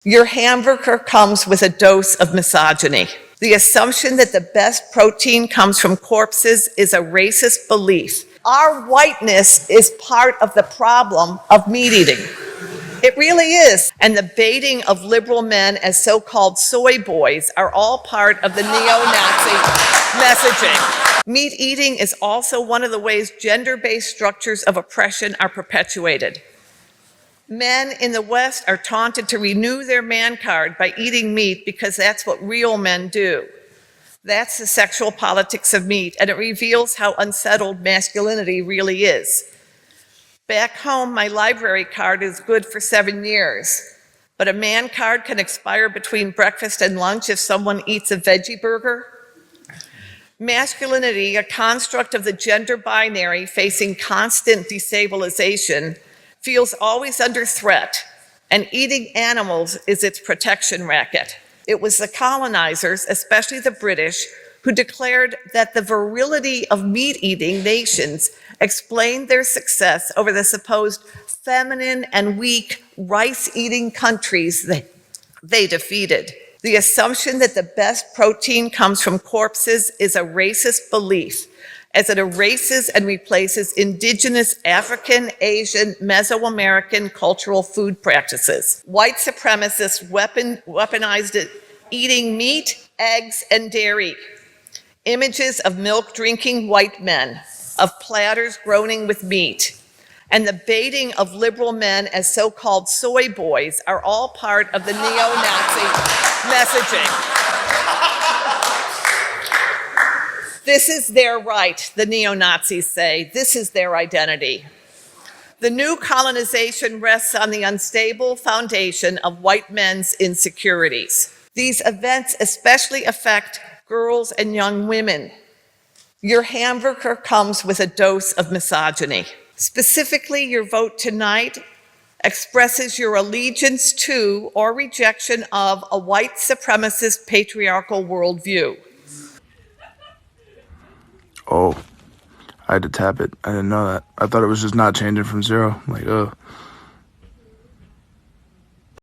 Your hamburger comes with a dose of misogyny. The assumption that the best protein comes from corpses is a racist belief. Our whiteness is part of the problem of meat eating. It really is. And the baiting of liberal men as so-called soy boys are all part of the neo-Nazi messaging. Meat eating is also one of the ways gender-based structures of oppression are perpetuated. Men in the West are taunted to renew their man card by eating meat because that's what real men do. That's the sexual politics of meat, and it reveals how unsettled masculinity really is. Back home, my library card is good for 7 years, but a man card can expire between breakfast and lunch if someone eats a veggie burger. Masculinity, a construct of the gender binary facing constant destabilization, feels always under threat, and eating animals is its protection racket. It was the colonizers, especially the British, who declared that the virility of meat-eating nations explained their success over the supposed feminine and weak rice-eating countries they defeated. The assumption that the best protein comes from corpses is a racist belief, as it erases and replaces indigenous African, Asian, Mesoamerican cultural food practices. White supremacists weaponized it, eating meat, eggs, and dairy. Images of milk-drinking white men, of platters groaning with meat, and the baiting of liberal men as so-called soy boys are all part of the neo-Nazi messaging. This is their right, the neo-Nazis say. This is their identity. The new colonization rests on the unstable foundation of white men's insecurities. These events especially affect girls and young women. Your hamburger comes with a dose of misogyny. Specifically, your vote tonight expresses your allegiance to or rejection of a white supremacist patriarchal worldview. Oh, I had to tap it. I didn't know that. I thought it was just not changing from 0. Like, oh.